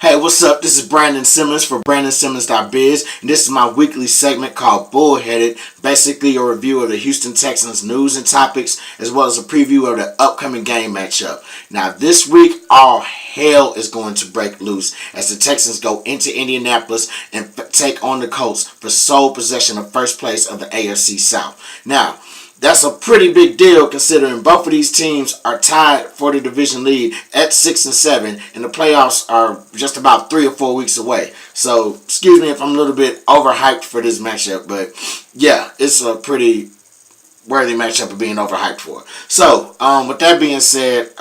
Hey, what's up? This is Brandon Simmons for BrandonSimmons.biz, and this is my weekly segment called Bullheaded, basically a review of the Houston Texans news and topics, as well as a preview of the upcoming game matchup. Now, this week, all hell is going to break loose as the Texans go into Indianapolis and take on the Colts for sole possession of first place of the AFC South. Now, that's a pretty big deal considering both of these teams are tied for the division lead at 6 and 7, and the playoffs are just about 3 or 4 weeks away. So, excuse me if I'm a little bit overhyped for this matchup, but yeah, it's a pretty worthy matchup of being overhyped for. So, with that being said,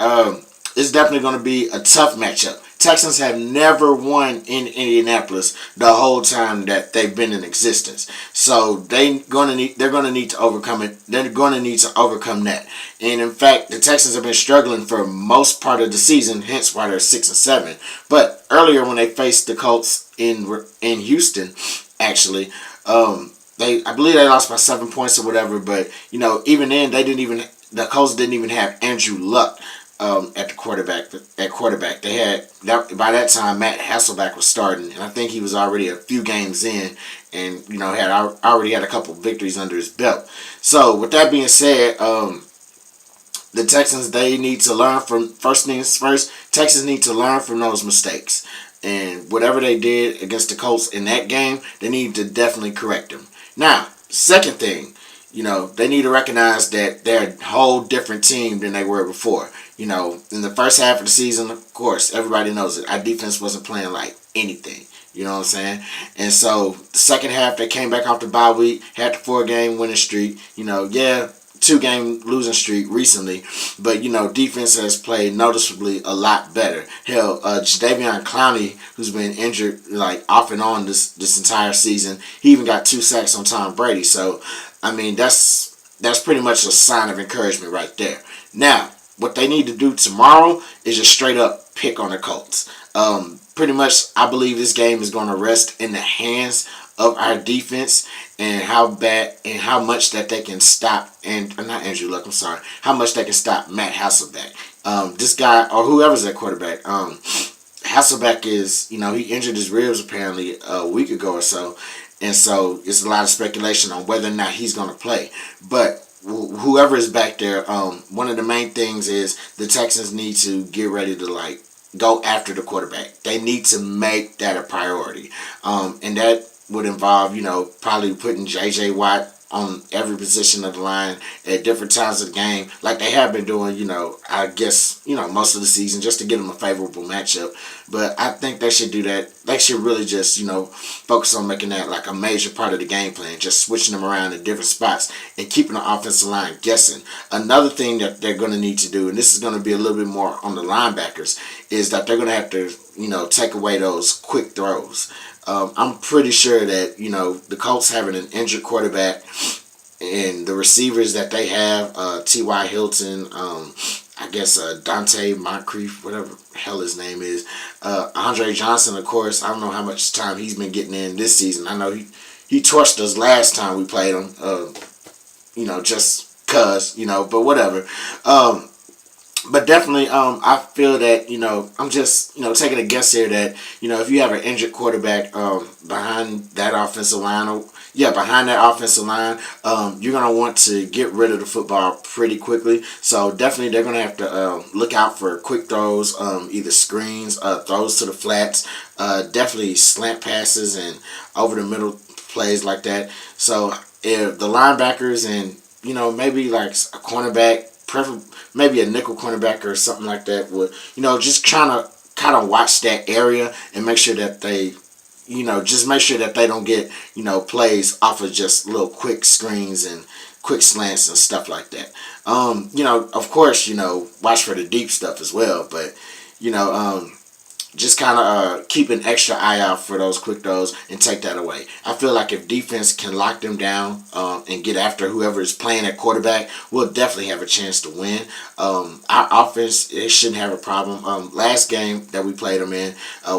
it's definitely going to be a tough matchup. Texans have never won in Indianapolis the whole time that they've been in existence. So they're going to need to overcome it. They're going to need to overcome that. And in fact, the Texans have been struggling for most part of the season, hence why they're 6 and 7. But earlier when they faced the Colts in Houston, actually, I believe they lost by 7 points or whatever. But even then, the Colts didn't even have Andrew Luck at quarterback. They had by that time Matt Hasselbeck was starting, and I think he was already a few games in, and had already had a couple victories under his belt. So with that being said, the Texans, they need to learn from Texans need to learn from those mistakes, and whatever they did against the Colts in that game, they need to definitely correct them. Now, second thing, they need to recognize that they're a whole different team than they were before. In the first half of the season, of course, everybody knows it. Our defense wasn't playing like anything. You know what I'm saying? And so the second half, they came back off the bye week, had the 4-game winning streak. 2-game losing streak recently, but defense has played noticeably a lot better. Hell, Jadeveon Clowney, who's been injured like off and on this entire season, he even got 2 sacks on Tom Brady. So, I mean, that's pretty much a sign of encouragement right there. Now, what they need to do tomorrow is just straight up pick on the Colts. Pretty much, I believe this game is going to rest in the hands of our defense and how much that they can stop, and not Andrew Luck, I'm sorry, how much they can stop Matt Hasselbeck. This guy, or whoever's at quarterback, Hasselbeck is, he injured his ribs apparently a week ago or so, and so it's a lot of speculation on whether or not he's going to play. But whoever is back there, one of the main things is the Texans need to get ready to go after the quarterback. They need to make that a priority, and that would involve, probably putting J.J. Watt on every position of the line at different times of the game, like they have been doing, I guess, most of the season, just to get them a favorable matchup. But I think they should do that. They should really just, focus on making that like a major part of the game plan, just switching them around in different spots and keeping the offensive line guessing. Another thing that they're going to need to do, and this is going to be a little bit more on the linebackers, is that they're going to have to, take away those quick throws. I'm pretty sure that, the Colts having an injured quarterback and the receivers that they have, T.Y. Hilton, I guess Dante Moncrief, whatever the hell his name is, Andre Johnson, of course. I don't know how much time he's been getting in this season. I know he torched us last time we played him, just cuz, but whatever. But definitely, I feel that, I'm just, taking a guess here that, if you have an injured quarterback behind that offensive line, you're going to want to get rid of the football pretty quickly. So definitely they're going to have to look out for quick throws, either screens, throws to the flats, definitely slant passes and over the middle plays like that. So if the linebackers and, maybe like a cornerback, maybe a nickel cornerback or something like that would, just trying to kind of watch that area and make sure that they, just make sure that they don't get, plays off of just little quick screens and quick slants and stuff like that. Of course, watch for the deep stuff as well, but, just kind of keep an extra eye out for those quick throws and take that away. I feel like if defense can lock them down and get after whoever is playing at quarterback, we'll definitely have a chance to win. Our offense, it shouldn't have a problem. Last game that we played them in,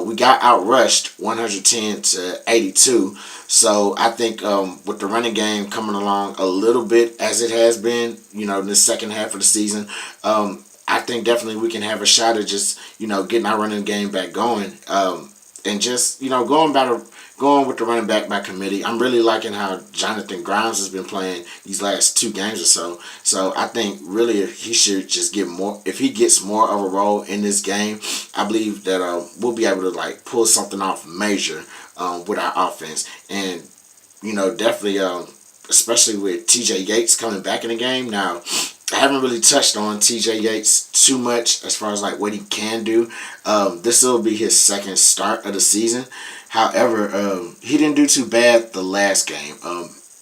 we got outrushed 110-82. So I think with the running game coming along a little bit as it has been, in the second half of the season, I think definitely we can have a shot at just, getting our running game back going. And just, going with the running back by committee. I'm really liking how Jonathan Grimes has been playing these last 2 games or so. So I think really he should just get more. If he gets more of a role in this game, I believe that we'll be able to like pull something off major with our offense. And definitely, especially with T.J. Yates coming back in the game now. I haven't really touched on T.J. Yates too much as far as like what he can do. This will be his second start of the season. However, he didn't do too bad the last game.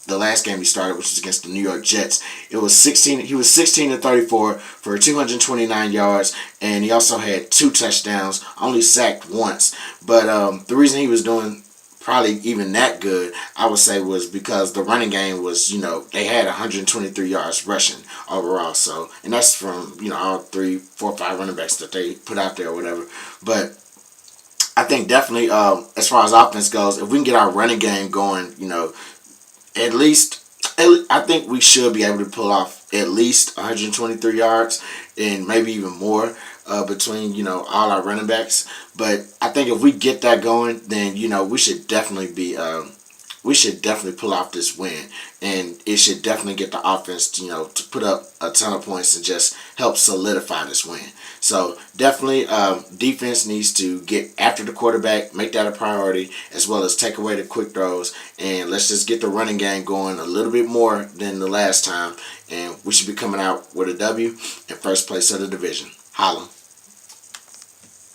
The last game he started, which was against the New York Jets, it was 16. He was 16-34 for 229 yards, and he also had 2 touchdowns. Only sacked once, but the reason he was doing probably even that good, I would say, was because the running game was, they had 123 yards rushing overall. So, and that's from, all 3, 4, 5 running backs that they put out there or whatever. But I think definitely, as far as offense goes, if we can get our running game going, at least, I think we should be able to pull off at least 123 yards and maybe even more between, all our running backs. But I think if we get that going, then, we should definitely pull off this win. And it should definitely get the offense, to put up a ton of points and just help solidify this win. So definitely defense needs to get after the quarterback, make that a priority, as well as take away the quick throws. And let's just get the running game going a little bit more than the last time. And we should be coming out with a W in first place of the division. Holla.